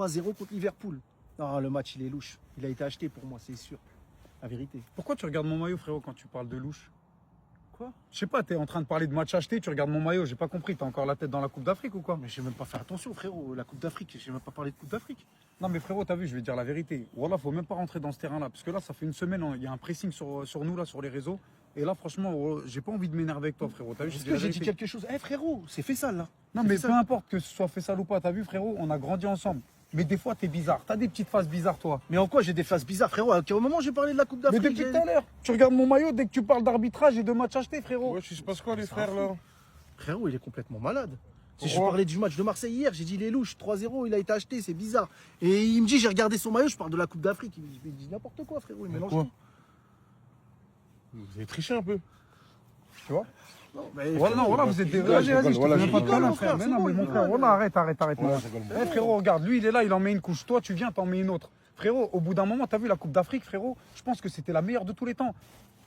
3-0 contre Liverpool. Non, le match, il est louche. Il a été acheté pour moi, c'est sûr. La vérité. Pourquoi tu regardes mon maillot, frérot, quand tu parles de louche? Quoi? Je sais pas, t'es en train de parler de match acheté, tu regardes mon maillot, j'ai pas compris, t'as encore la tête dans la Coupe d'Afrique ou quoi? Mais j'ai même pas fait attention, frérot. La Coupe d'Afrique, j'ai même pas parlé de Coupe d'Afrique. Non mais frérot, t'as vu, je vais te dire la vérité. Voilà, faut même pas rentrer dans ce terrain-là, parce que là, ça fait une semaine, il y a un pressing sur nous, là, sur les réseaux. Et là, franchement, j'ai pas envie de m'énerver avec toi, frérot. T'as vu, Est-ce que j'ai dit quelque chose? Eh frérot, c'est fait ça là. Non, mais peu importe que ce soit fait ça ou pas, t'as vu, frérot, on a grandi ensemble. Mais des fois, t'es bizarre. T'as des petites phases bizarres, toi. Mais en quoi j'ai des phases bizarres, frérot? À quel moment j'ai parlé de la Coupe Mais d'Afrique? depuis tout à l'heure, tu regardes mon maillot dès que tu parles d'arbitrage et de match acheté, frérot. Ouais, il se passe quoi, les frères, là? Frérot, il est complètement malade. Si je Pourquoi? parlais du match de Marseille hier, j'ai dit il est louche, 3-0, il a été acheté, c'est bizarre. Et il me dit j'ai regardé son maillot, je parle de la Coupe d'Afrique. Il me dit n'importe quoi, frérot, il mélange quoi? tout. Vous avez triché un peu. Tu vois? Non, mais Voilà, non, voilà, vous êtes des. Voilà, Vas-y, vas-y, je te voilà, fais je même pas de rigole, câlin, mon frère. frère, Mais c'est non, bon, mais mon il frère, rigole. voilà, arrête. Voilà, non. je rigole. Eh, frérot, regarde, lui, il est là, il en met une couche. Toi, tu viens, t'en mets une autre. Frérot, au bout d'un moment, t'as vu la Coupe d'Afrique, frérot? Je pense que c'était la meilleure de tous les temps.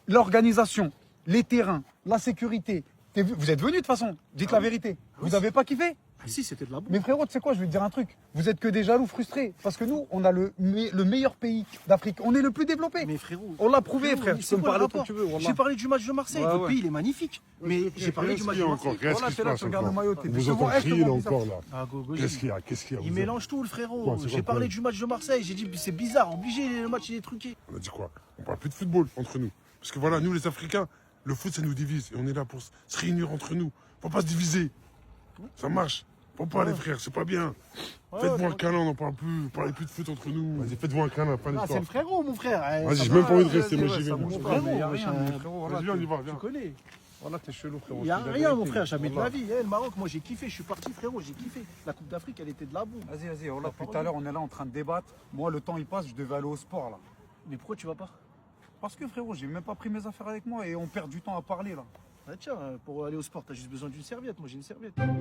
L'organisation, les terrains, la sécurité. Vous êtes venus de toute façon, dites la vérité. Vous avez pas kiffé? Ah, si, c'était de la bombe. Mais frérot, tu sais quoi, je vais te dire un truc. Vous êtes que des jaloux frustrés. Parce que nous, on a le meilleur pays d'Afrique. On est le plus développé. Mais frérot, On l'a prouvé, frère. Tu c'est peux me quoi le parler autant rapport? que tu veux. Wallah. J'ai parlé du match de Marseille, Ouais, votre ouais. pays il est magnifique. Mais j'ai parlé du match de Marseille. Qu'est-ce Voilà, qui se t'es là, passe tu regardes le encore? maillot, t'es Vous devant- entendez Eh, je te crier, là, vois bizarre. encore, là. Ah, go, Qu'est-ce qu'il y a? Qu'est-ce qu'il y a? Il Vous mélange tout le frérot. Quoi, c'est J'ai quoi le parlé problème? du match de Marseille, j'ai dit c'est bizarre, obligé, le match il est truqué. On a dit quoi? On parle plus de football entre nous. Parce que voilà, nous les Africains, le foot ça nous divise. Et on est là pour se réunir entre nous. Faut pas se diviser. Ça marche. Faut pas les frères, c'est pas bien. Faites-moi un câlin, on n'en parle plus. Parlez plus de foot entre nous. Vas-y, faites-moi un câlin, pas Ah, c'est d'histoire. le frérot, mon frère. Eh, Vas-y, ça j'ai va, même pas envie de vas-y, rester, moi vas-y, j'y vais. Ça moi. bouge Mon pas, frérot, mais y a wesh, rien, mais frérot, voilà, Vas-y, viens, on y va, Tu viens. connais. Voilà, t'es chelou, frérot. Il n'y a je te dis la rien, mon vérité. frère, jamais de Wallah. la vie. Eh, le Maroc, moi j'ai kiffé, je suis parti, frérot, j'ai kiffé. La Coupe d'Afrique, elle était de la bombe. Vas-y, voilà, depuis tout à l'heure, on est là en train de débattre. Moi, le temps il passe, je devais aller au sport là. Mais pourquoi tu vas pas? Parce que frérot, j'ai même pas pris mes affaires avec moi et on perd du temps à parler là. Ah, tiens, pour aller au sport, t'as juste besoin d'une serviette. Moi j'ai une serviette. T'as vu,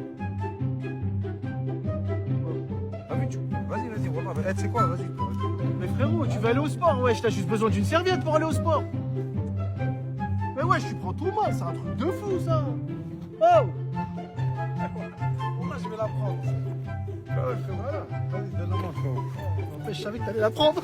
vas-y, voilà. Eh, tu sais quoi, vas-y. Mais frérot, tu vas aller au sport, wesh, t'as juste besoin d'une serviette pour aller au sport. Mais wesh, tu prends tout mal, c'est un truc de fou ça. Oh! Voilà, je vais la prendre. Voilà. Vas-y, donne la main, frérot. En fait, je savais que t'allais la prendre.